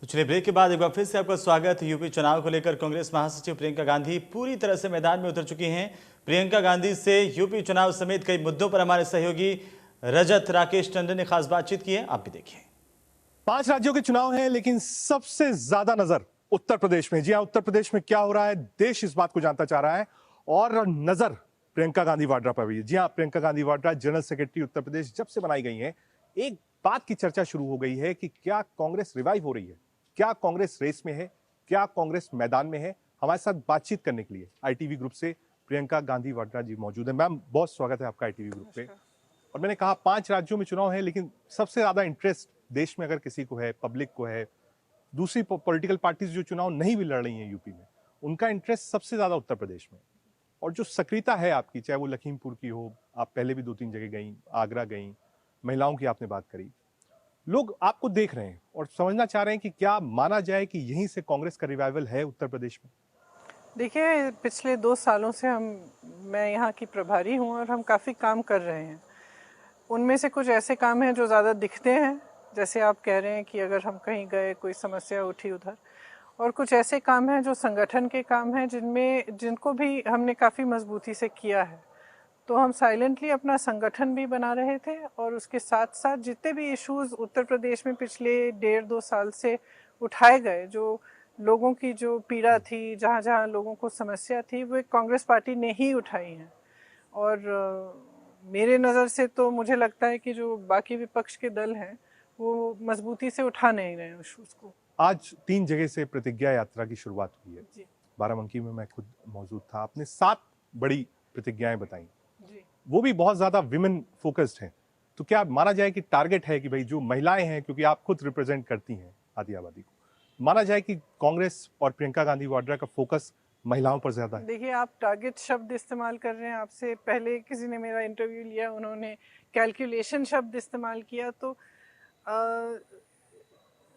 तो चलिए ब्रेक के बाद एक बार फिर से आपका स्वागत है। यूपी चुनाव को लेकर कांग्रेस महासचिव प्रियंका गांधी पूरी तरह से मैदान में उतर चुकी हैं। प्रियंका गांधी से यूपी चुनाव समेत कई मुद्दों पर हमारे सहयोगी रजत राकेश टंडन ने खास बातचीत की है, आप भी देखिए। 5 राज्यों के चुनाव हैं, लेकिन सबसे ज्यादा नजर उत्तर प्रदेश में। जी हाँ, उत्तर प्रदेश में क्या हो रहा है, देश इस बात को जानता चाह रहा है और नजर प्रियंका गांधी वाड्रा पर भी। जी हाँ, प्रियंका गांधी वाड्रा जनरल सेक्रेटरी उत्तर प्रदेश जब से बनाई गई हैं, एक बात की चर्चा शुरू हो गई है कि क्या कांग्रेस रिवाइव हो रही है, क्या कांग्रेस रेस में है, क्या कांग्रेस मैदान में है। हमारे साथ बातचीत करने के लिए आईटीवी ग्रुप से प्रियंका गांधी वाड्रा जी मौजूद है। मैम, बहुत स्वागत है आपका आईटीवी ग्रुप पे। और मैंने कहा 5 राज्यों में चुनाव है, लेकिन सबसे ज्यादा इंटरेस्ट देश में अगर किसी को है, पब्लिक को है, दूसरी पॉलिटिकल पार्टीज जो चुनाव नहीं भी लड़ रही हैं यूपी में, उनका इंटरेस्ट सबसे ज्यादा उत्तर प्रदेश में। और जो सक्रियता है आपकी, चाहे वो लखीमपुर की हो, आप पहले भी 2-3 जगह गई, आगरा गई, महिलाओं की आपने बात करी, लोग आपको देख रहे हैं और समझना चाह रहे हैं कि क्या माना जाए कि यहीं से कांग्रेस का रिवाइवल है उत्तर प्रदेश में। देखिए, पिछले 2 सालों से मैं यहाँ की प्रभारी हूँ और हम काफ़ी काम कर रहे हैं। उनमें से कुछ ऐसे काम हैं जो ज़्यादा दिखते हैं, जैसे आप कह रहे हैं कि अगर हम कहीं गए, कोई समस्या उठी उधर, और कुछ ऐसे काम हैं जो संगठन के काम हैं जिनको भी हमने काफ़ी मजबूती से किया है। तो हम साइलेंटली अपना संगठन भी बना रहे थे और उसके साथ साथ जितने भी इश्यूज़ उत्तर प्रदेश में पिछले 1.5-2 साल से उठाए गए, जो लोगों की जो पीड़ा थी, जहाँ जहाँ लोगों को समस्या थी, वो कांग्रेस पार्टी ने ही उठाई हैं। और मेरे नज़र से तो मुझे लगता है कि जो बाकी विपक्ष के दल हैं वो मजबूती से उठा नहीं रहे हैं इश्यूज़ को। आज 3 जगह से प्रतिज्ञा यात्रा की शुरुआत हुई है जी। बाराबंकी में मैं खुद मौजूद था। आपने 7 बड़ी प्रतिज्ञाएं बताई जी। वो भी बहुत ज्यादा विमेन फोकस्ड हैं। तो क्या माना जाए कि टारगेट है कि भाई जो महिलाएं हैं, क्योंकि आप खुद रिप्रेजेंट करती हैं आदि आबादी को, माना जाए कि कांग्रेस और प्रियंका गांधी वाड्रा का फोकस महिलाओं पर ज्यादा है? देखिए, आप टारगेट शब्द इस्तेमाल कर रहे हैं। आपसे पहले किसी ने मेरा इंटरव्यू लिया, उन्होंने कैलकुलेशन शब्द इस्तेमाल किया। तो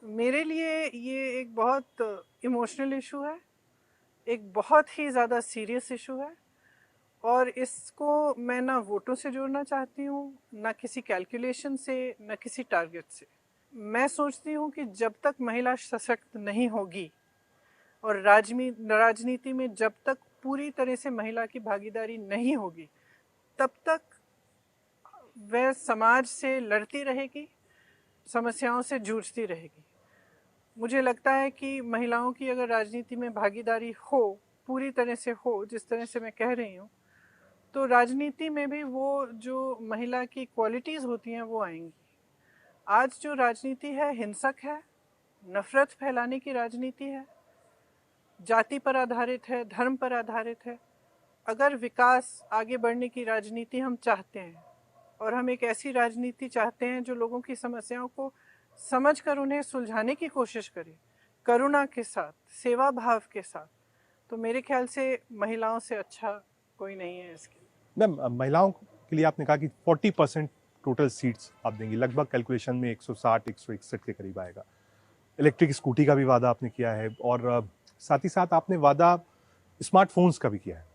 मेरे लिए ये एक बहुत इमोशनल इशू है, एक बहुत ही ज़्यादा सीरियस इशू है, और इसको मैं ना वोटों से जोड़ना चाहती हूँ, ना किसी कैलकुलेशन से, ना किसी टारगेट से। मैं सोचती हूँ कि जब तक महिला सशक्त नहीं होगी और राजनीति में जब तक पूरी तरह से महिला की भागीदारी नहीं होगी, तब तक वह समाज से लड़ती रहेगी, समस्याओं से जूझती रहेगी। मुझे लगता है कि महिलाओं की अगर राजनीति में भागीदारी हो, पूरी तरह से हो, जिस तरह से मैं कह रही हूँ, तो राजनीति में भी वो जो महिला की क्वालिटीज़ होती हैं वो आएंगी। आज जो राजनीति है हिंसक है, नफरत फैलाने की राजनीति है, जाति पर आधारित है, धर्म पर आधारित है। अगर विकास, आगे बढ़ने की राजनीति हम चाहते हैं और हम एक ऐसी राजनीति चाहते हैं जो लोगों की समस्याओं को समझकर उन्हें सुलझाने की कोशिश करे, करुणा के साथ, सेवा भाव के साथ, तो मेरे ख्याल से महिलाओं से अच्छा कोई नहीं है इसके। मैम, महिलाओं के लिए आपने कहा कि 40% टोटल सीट्स आप देंगी, लगभग कैलकुलेशन में 160-161 के करीब आएगा। इलेक्ट्रिक स्कूटी का भी वादा आपने किया है और साथ ही साथ आपने वादा स्मार्टफोन्स का भी किया है।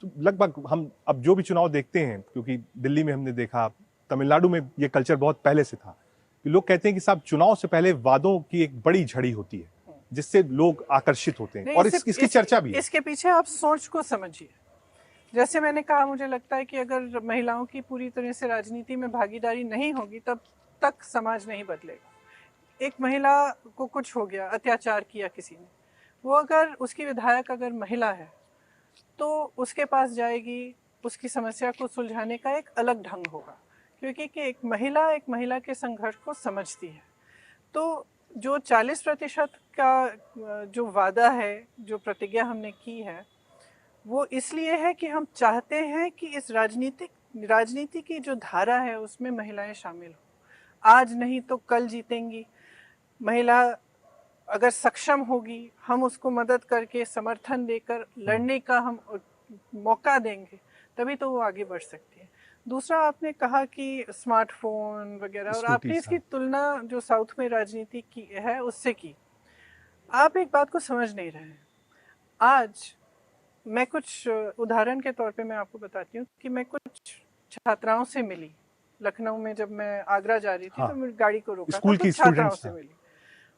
तो लगभग हम अब जो भी चुनाव देखते हैं, क्योंकि दिल्ली में हमने देखा, तमिलनाडु में ये कल्चर बहुत पहले से था कि लोग कहते हैं कि साहब चुनाव से पहले वादों की एक बड़ी झड़ी होती है जिससे लोग आकर्षित होते हैं, और इसकी चर्चा भी है। इसके पीछे आप सोच को समझिए। जैसे मैंने कहा, मुझे लगता है कि अगर महिलाओं की पूरी तरह से राजनीति में भागीदारी नहीं होगी, तब तक समाज नहीं बदलेगा। एक महिला को कुछ हो गया, अत्याचार किया किसी ने, वो अगर उसकी विधायक अगर महिला है तो उसके पास जाएगी, उसकी समस्या को सुलझाने का एक अलग ढंग होगा, क्योंकि कि एक महिला के संघर्ष को समझती है। तो जो 40% का जो वादा है, जो प्रतिज्ञा हमने की है, वो इसलिए है कि हम चाहते हैं कि इस राजनीति की जो धारा है उसमें महिलाएं शामिल हो। आज नहीं तो कल जीतेंगी। महिला अगर सक्षम होगी, हम उसको मदद करके, समर्थन देकर लड़ने का हम मौका देंगे, तभी तो वो आगे बढ़ सकती है। दूसरा, आपने कहा कि स्मार्टफोन वगैरह, और आपने इसकी तुलना जो साउथ में राजनीति की है उससे की। आप एक बात को समझ नहीं रहे हैं। आज मैं कुछ उदाहरण के तौर पे मैं आपको बताती हूँ कि मैं कुछ छात्राओं से मिली लखनऊ में। जब मैं आगरा जा रही थी तो मैं गाड़ी को रोका था, तो छात्राओं से मिली।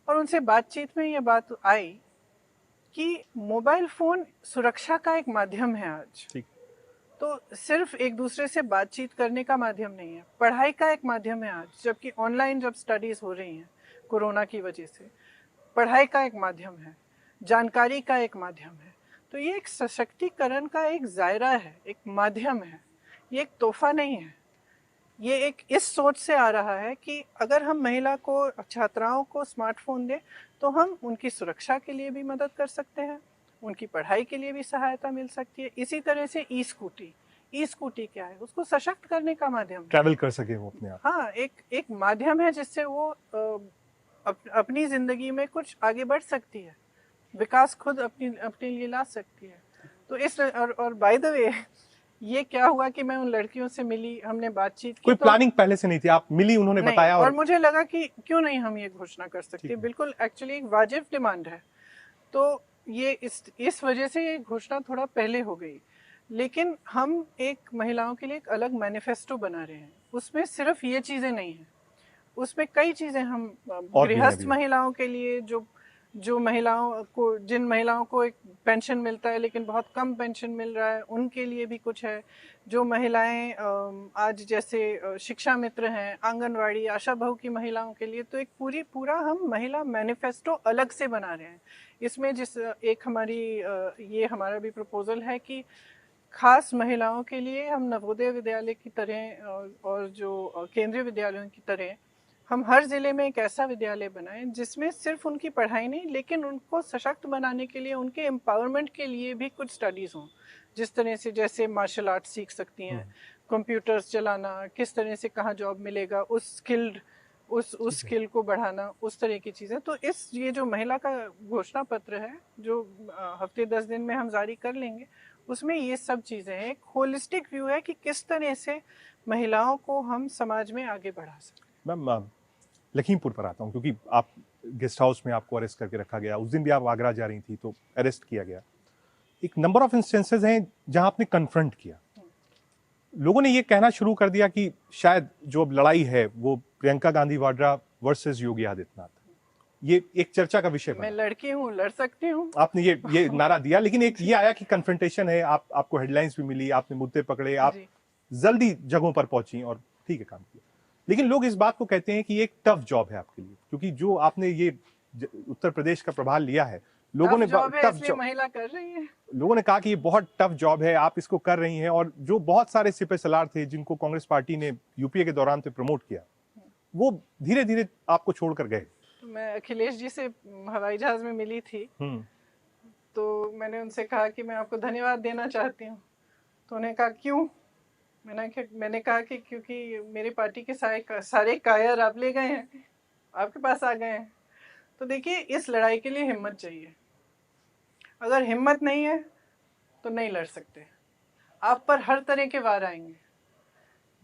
और उनसे बातचीत में ये बात आई कि मोबाइल फोन सुरक्षा का एक माध्यम है आज। ठीक। तो सिर्फ एक दूसरे से बातचीत करने का माध्यम नहीं है, पढ़ाई का एक माध्यम है आज। जबकि ऑनलाइन जब स्टडीज हो रही हैं कोरोना की वजह से, पढ़ाई का एक माध्यम है, जानकारी का एक माध्यम है। तो ये एक सशक्तिकरण का एक दायरा है, एक माध्यम है, ये एक तोहफा नहीं है। ये एक इस सोच से आ रहा है कि अगर हम महिला को, छात्राओं को स्मार्टफोन दें तो हम उनकी सुरक्षा के लिए भी मदद कर सकते हैं, उनकी पढ़ाई के लिए भी सहायता मिल सकती है। इसी तरह से ई स्कूटी क्या है, उसको सशक्त करने का माध्यम, ट्रैवल कर सके वो अपने आप। हाँ, एक माध्यम है जिससे वो अपनी जिंदगी में कुछ आगे बढ़ सकती है, विकास खुद अपने लिए ला सकती है। तो इस और बाय द वे ये क्या हुआ कि मैं उन लड़कियों से मिली, हमने बातचीत की। कोई प्लानिंग पहले से नहीं थी, आप मिली, उन्होंने बताया और मुझे लगा कि क्यों नहीं हम ये घोषणा कर सकते, बिल्कुल एक्चुअली एक वाजिब डिमांड है। तो ये इस वजह से ये घोषणा थोड़ा पहले हो गई। लेकिन हम एक महिलाओं के लिए एक अलग मैनिफेस्टो बना रहे हैं, उसमें सिर्फ ये चीज़ें नहीं हैं, उसमें कई चीज़ें हम गृहस्थ महिलाओं के लिए, जो महिलाओं को, जिन महिलाओं को एक पेंशन मिलता है लेकिन बहुत कम पेंशन मिल रहा है, उनके लिए भी कुछ है। जो महिलाएं आज जैसे शिक्षा मित्र हैं, आंगनवाड़ी, आशा बहू की महिलाओं के लिए, तो एक पूरा हम महिला मैनिफेस्टो अलग से बना रहे हैं। इसमें एक हमारी ये हमारा भी प्रपोजल है कि खास महिलाओं के लिए हम नवोदय विद्यालय की तरह और जो केंद्रीय विद्यालयों की तरह हम हर जिले में एक ऐसा विद्यालय बनाएं जिसमें सिर्फ उनकी पढ़ाई नहीं, लेकिन उनको सशक्त बनाने के लिए, उनके एम्पावरमेंट के लिए भी कुछ स्टडीज़ हों। जिस तरह से जैसे मार्शल आर्ट सीख सकती हैं, कंप्यूटर्स चलाना, किस तरह से कहाँ जॉब मिलेगा, उस स्किल को बढ़ाना, उस तरह की चीज़ें। तो ये जो महिला का घोषणा पत्र है जो हफ्ते 10 दिन में हम जारी कर लेंगे, उसमें ये सब चीज़ें हैं। एक होलिस्टिक व्यू है कि किस तरह से महिलाओं को हम समाज में आगे बढ़ा सकते। मैम लखीमपुर पर आता हूँ, क्योंकि आप गेस्ट हाउस में आपको अरेस्ट करके रखा गया, उस दिन भी आप आगरा जा रही थी तो अरेस्ट किया गया। एक नंबर ऑफ इंस्टेंसेस हैं जहां आपने कन्फ्रंट किया, लोगों ने ये कहना शुरू कर दिया कि शायद जो अब लड़ाई है वो प्रियंका गांधी वाड्रा वर्सेस योगी आदित्यनाथ, ये एक चर्चा का विषय बना। मैं लड़की हूँ, लड़ सकती हूँ, आपने ये नारा दिया, लेकिन एक ये आया कि कन्फ्रंटेशन है, आपको हेडलाइंस भी मिली, आपने मुद्दे पकड़े, आप जल्दी जगहों पर पहुंची और ठीक है काम किया। लेकिन लोग इस बात को कहते हैं कि ये एक टफ जॉब है आपके लिए, क्योंकि जो आपने ये उत्तर प्रदेश का प्रभार लिया है, लोगों ने टफ जॉब महिला कर रही है, लोगों ने कहा कि ये बहुत टफ जॉब है, आप इसको कर रही हैं। और जो बहुत सारे सिपह सलार थे जिनको कांग्रेस पार्टी ने यूपीए के दौरान पे प्रमोट किया, वो धीरे धीरे आपको छोड़कर गए। मैं अखिलेश जी से हवाई जहाज में मिली थी, तो मैंने उनसे कहा कि मैं आपको धन्यवाद देना चाहती हूँ। तो उन्होंने कहा क्यों? मैंने कहा कि क्योंकि मेरी पार्टी के सारे कायर आप ले गए हैं, आपके पास आ गए हैं। तो देखिए, इस लड़ाई के लिए हिम्मत चाहिए। अगर हिम्मत नहीं है तो नहीं लड़ सकते। आप पर हर तरह के वार आएंगे।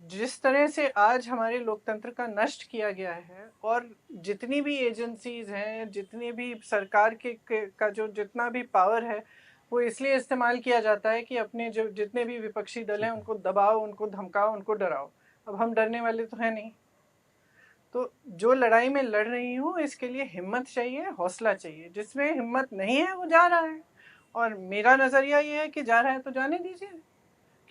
जिस तरह से आज हमारे लोकतंत्र का नष्ट किया गया है, और जितनी भी एजेंसीज हैं, जितनी भी सरकार का जो जितना भी पावर है, वो इसलिए इस्तेमाल किया जाता है कि अपने जो जितने भी विपक्षी दल हैं उनको दबाओ, उनको धमकाओ, उनको डराओ। अब हम डरने वाले तो हैं नहीं। तो जो लड़ाई में लड़ रही हूँ, इसके लिए हिम्मत चाहिए, हौसला चाहिए। जिसमें हिम्मत नहीं है वो जा रहा है, और मेरा नज़रिया ये है कि जा रहा है तो जाने दीजिए,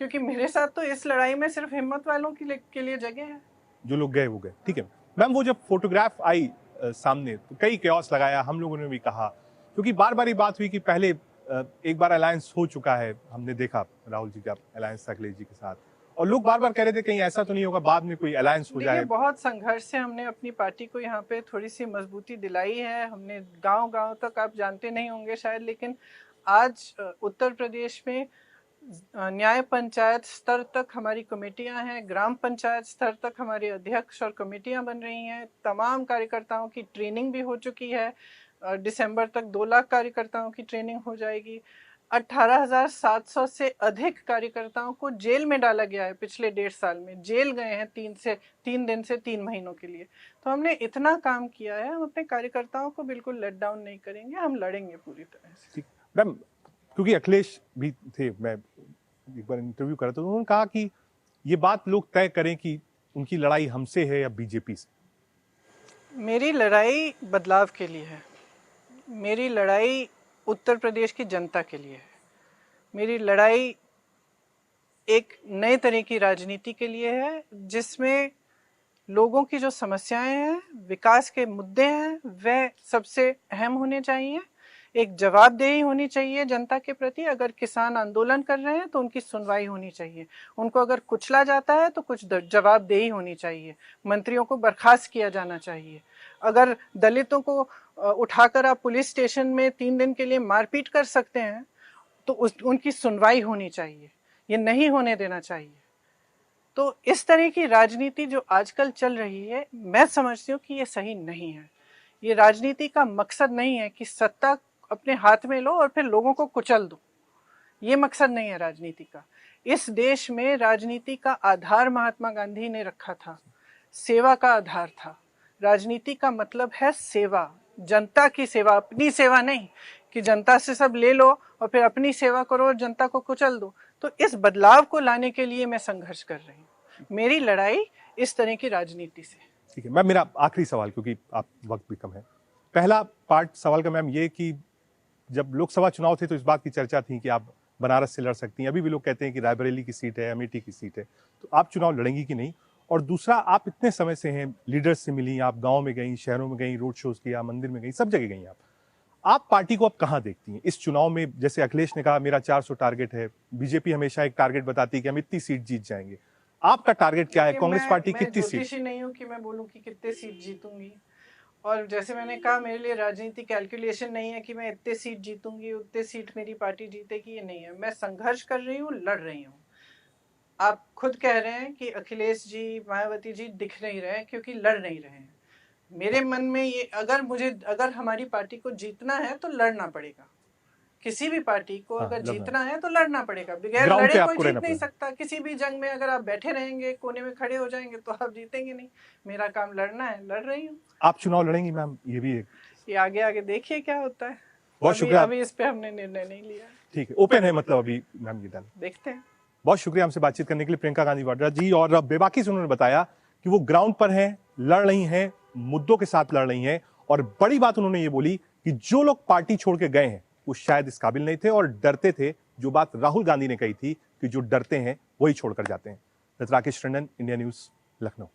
क्योंकि मेरे साथ तो इस लड़ाई में सिर्फ हिम्मत वालों के लिए जगह है। जो लोग गए वो गए, ठीक है। मैम, वो जब फोटोग्राफ आई सामने तो कई केओस लगाया, हम लोगों ने भी कहा, क्योंकि बार बार ये बात हुई कि पहले एक बार अलायंस हो चुका है, हमने देखा राहुल जी का अलायंस था अखिलेश जी के साथ, और लोग बार बार कह रहे थे कहीं ऐसा तो नहीं होगा बाद में कोई अलायंस हो जाए। बहुत संघर्ष से हमने अपनी पार्टी को यहाँ पे थोड़ी सी मजबूती दिलाई है। हमने गांव-गांव तक, आप जानते नहीं होंगे शायद, लेकिन आज उत्तर प्रदेश में न्याय पंचायत स्तर तक हमारी कमेटियां हैं, ग्राम पंचायत स्तर तक हमारे अध्यक्ष और कमेटियां बन रही हैं। तमाम कार्यकर्ताओं की ट्रेनिंग भी हो चुकी है। दिसंबर तक 2 लाख कार्यकर्ताओं की ट्रेनिंग हो जाएगी। 18,700 से अधिक कार्यकर्ताओं को जेल में डाला गया है पिछले 1.5 साल में। जेल गए हैं 3 दिन से 3 महीनों के लिए। तो हमने इतना काम किया है, हम अपने कार्यकर्ताओं को बिल्कुल लेट डाउन नहीं करेंगे, हम लड़ेंगे पूरी तरह से। मैम, क्योंकि अखिलेश भी थे, मैं एक बार इंटरव्यू कर रहा था, तो उन्होंने कहा कि ये बात लोग तय करें कि उनकी लड़ाई हमसे है या बीजेपी से। मेरी लड़ाई बदलाव के लिए है। मेरी लड़ाई उत्तर प्रदेश की जनता के लिए है। मेरी लड़ाई एक नए तरह की राजनीति के लिए है, जिसमें लोगों की जो समस्याएं हैं, विकास के मुद्दे हैं, वह सबसे अहम होने चाहिए। एक जवाबदेही होनी चाहिए जनता के प्रति। अगर किसान आंदोलन कर रहे हैं तो उनकी सुनवाई होनी चाहिए। उनको अगर कुचला जाता है तो कुछ जवाबदेही होनी चाहिए। मंत्रियों को बर्खास्त किया जाना चाहिए। अगर दलितों को उठाकर आप पुलिस स्टेशन में 3 दिन के लिए मारपीट कर सकते हैं तो उनकी सुनवाई होनी चाहिए। ये नहीं होने देना चाहिए। तो इस तरह की राजनीति जो आजकल चल रही है, मैं समझती हूँ कि ये सही नहीं है। ये राजनीति का मकसद नहीं है कि सत्ता अपने हाथ में लो और फिर लोगों को कुचल दो। ये मकसद नहीं है राजनीति का। इस देश में राजनीति का आधार महात्मा गांधी ने रखा था, सेवा का आधार था। राजनीति का मतलब है सेवा, जनता की सेवा, अपनी सेवा नहीं कि जनता से सब ले लो और फिर अपनी सेवा करो और जनता को कुचल दो। तो इस बदलाव को लाने के लिए मैं संघर्ष कर रही हूँ। मेरी लड़ाई इस तरह की राजनीति से। ठीक है मैम, मेरा आखिरी सवाल, क्योंकि आप वक्त भी कम है। पहला पार्ट सवाल का मैम ये कि जब लोकसभा चुनाव थे तो इस बात की चर्चा थी कि आप बनारस से लड़ सकती हैं। अभी भी लोग कहते हैं कि रायबरेली की सीट है, अमेठी की सीट है, तो आप चुनाव लड़ेंगी कि नहीं? और दूसरा, आप इतने समय से हैं, लीडर्स से मिली, आप गांव में गई, शहरों में गई, रोड शोज किया, मंदिर में गई, सब जगह गई आप पार्टी को अब कहां देखती हैं इस चुनाव में? जैसे अखिलेश ने कहा मेरा 400 टारगेट है, बीजेपी हमेशा एक टारगेट बताती है कि हम इतनी सीट जीत जाएंगे। आपका टारगेट क्या है? कांग्रेस पार्टी कितनी सीट? मैं ज्योतिषी नहीं हूँ कि मैं बोलूँ कि कितने सीट जीतूंगी। और जैसे मैंने कहा, मेरे लिए राजनीति कैलकुलेशन नहीं है कि मैं इतने सीट जीतूंगी, उतने सीट मेरी पार्टी जीतेगी, ये नहीं है। मैं संघर्ष कर रही हूँ, लड़ रही हूँ। आप खुद कह रहे हैं कि अखिलेश जी, मायावती जी दिख नहीं रहे हैं क्योंकि लड़ नहीं रहे हैं। मेरे मन में ये, अगर हमारी पार्टी को जीतना है तो लड़ना पड़ेगा। किसी भी पार्टी को अगर जीतना है तो लड़ना पड़ेगा। बगैर लड़े कोई जीत नहीं सकता। किसी भी जंग में अगर आप बैठे रहेंगे, कोने में खड़े हो जाएंगे तो आप जीतेंगे नहीं। मेरा काम लड़ना है, लड़ रही हूँ। आप चुनाव लड़ेंगी मैम? ये भी एक, ये आगे आगे देखिए क्या होता है। बहुत शुक्रिया। अभी इस पे हमने निर्णय नहीं लिया। ठीक है, ओपन है मतलब अभी मैम, ये देखते हैं। बहुत शुक्रिया हमसे बातचीत करने के लिए प्रियंका गांधी वाड्रा जी। और बेबाकी से उन्होंने बताया कि वो ग्राउंड पर हैं, लड़ रही हैं, मुद्दों के साथ लड़ रही हैं। और बड़ी बात उन्होंने ये बोली कि जो लोग पार्टी छोड़ के गए हैं वो शायद इस काबिल नहीं थे और डरते थे। जो बात राहुल गांधी ने कही थी कि जो डरते हैं वही छोड़कर जाते हैं। Rakesh Tandon, India news, Lucknow.